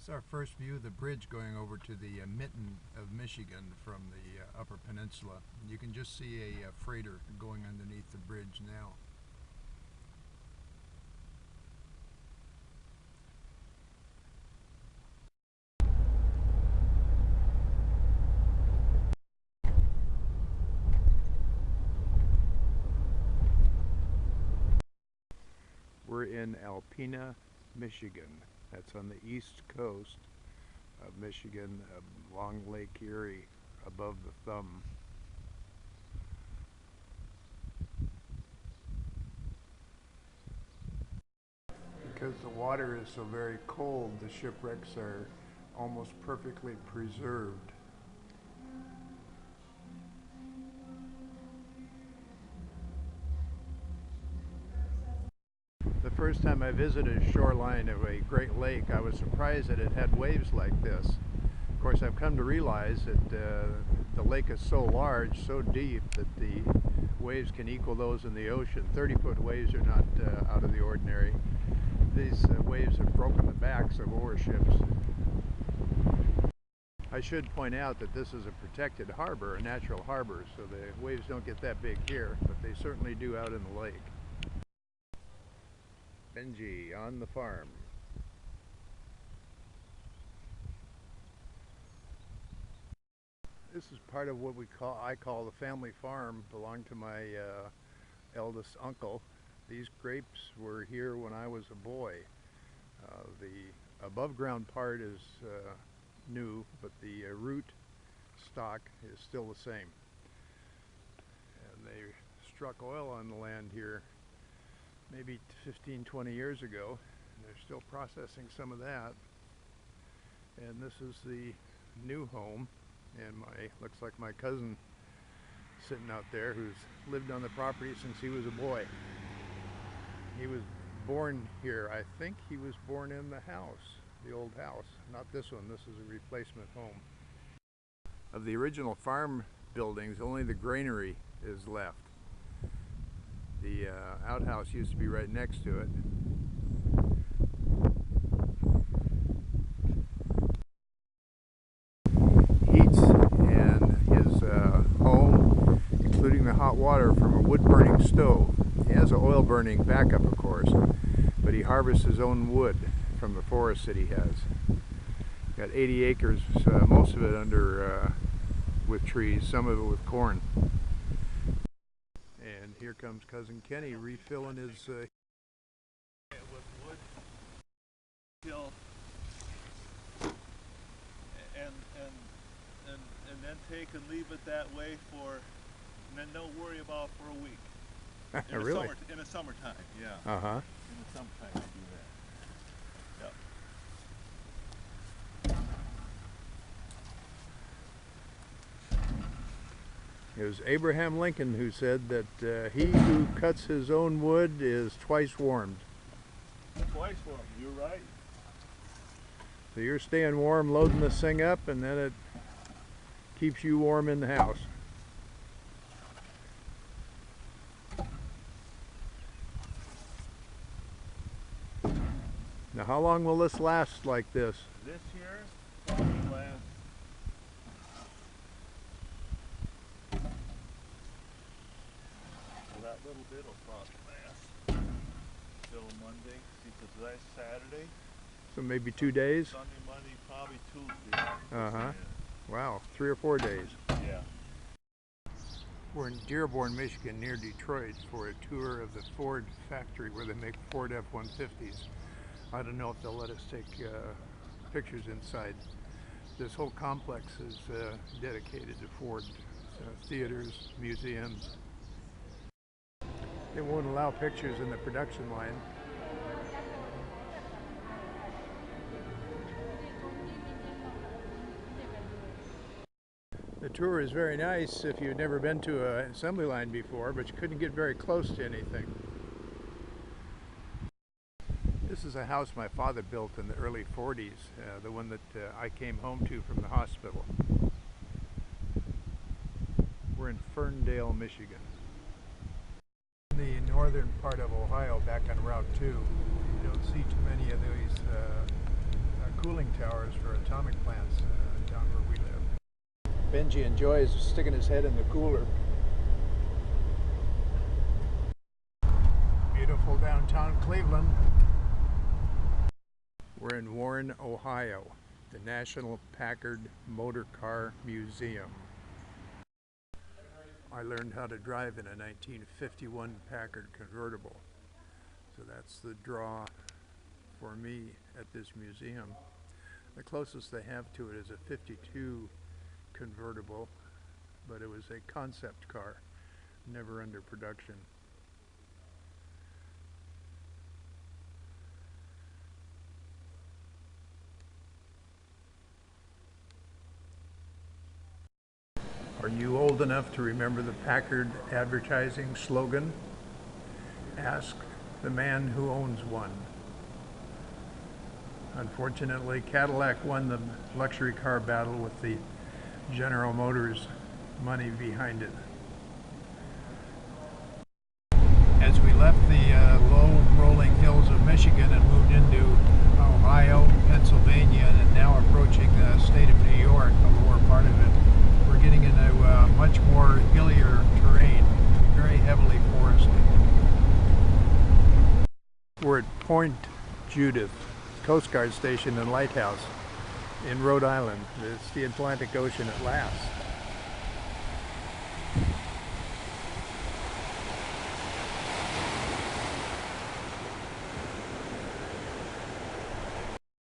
It's our first view of the bridge going over to the Mitten of Michigan from the Upper Peninsula. You can just see a freighter going underneath the bridge now. We're in Alpena, Michigan. That's on the east coast of Michigan, along Lake Erie, above the Thumb. Because the water is so very cold, the shipwrecks are almost perfectly preserved. The first time I visited a shoreline of a Great Lake, I was surprised that it had waves like this. Of course, I've come to realize that the lake is so large, so deep, that the waves can equal those in the ocean. 30-foot waves are not out of the ordinary. These waves have broken the backs of ore ships. I should point out that this is a protected harbor, a natural harbor, so the waves don't get that big here, but they certainly do out in the lake. Benji on the farm. This is part of what I call the family farm. Belonged to my eldest uncle. These grapes were here when I was a boy. The above ground part is new, but the root stock is still the same. And they struck oil on the land here maybe 15-20 years ago, and they're still processing some of that. And this is the new home, and looks like my cousin sitting out there who's lived on the property since he was a boy. He was born here. I think he was born in the house, the old house, not this one. This is a replacement home. Of the original farm buildings, only the granary is left. The outhouse used to be right next to it. Heats and his home, including the hot water, from a wood-burning stove. He has an oil-burning backup, of course, but he harvests his own wood from the forest that he has. Got 80 acres, most of it under with trees, some of it with corn. And here comes Cousin Kenny refilling his with wood, kill, and then take and leave it that way and then don't worry about for a week. Really? In the summertime, yeah. Uh-huh. In the summertime they do that. Yep. It was Abraham Lincoln who said that he who cuts his own wood is twice warmed. Twice warmed, you're right. So you're staying warm loading this thing up, and then it keeps you warm in the house. Now how long will this last like this? This here probably lasts that little bit will probably last till Monday, because that's Saturday. So maybe 2 days? Sunday, Monday, probably Tuesday. Uh-huh. Wow, 3 or 4 days. Yeah. We're in Dearborn, Michigan, near Detroit, for a tour of the Ford factory where they make Ford F-150s. I don't know if they'll let us take pictures inside. This whole complex is dedicated to Ford. Theaters, museums. They won't allow pictures in the production line. The tour is very nice if you've never been to an assembly line before, but you couldn't get very close to anything. This is a house my father built in the early 40s, the one that I came home to from the hospital. We're in Ferndale, Michigan. In the northern part of Ohio, back on Route 2, you don't see too many of these cooling towers for atomic plants down where we live. Benji enjoys sticking his head in the cooler. Beautiful downtown Cleveland. We're in Warren, Ohio, the National Packard Motor Car Museum. I learned how to drive in a 1951 Packard convertible. So that's the draw for me at this museum. The closest they have to it is a 52 convertible, but it was a concept car, never under production. Are you old enough to remember the Packard advertising slogan? Ask the man who owns one. Unfortunately, Cadillac won the luxury car battle with the General Motors money behind it. As we left the low rolling hills of Michigan and moved into Ohio, Pennsylvania, and now approaching the state of New York, the lower part of it, we're getting into much more hillier terrain, very heavily forested. We're at Point Judith, Coast Guard Station and Lighthouse in Rhode Island. It's the Atlantic Ocean at last.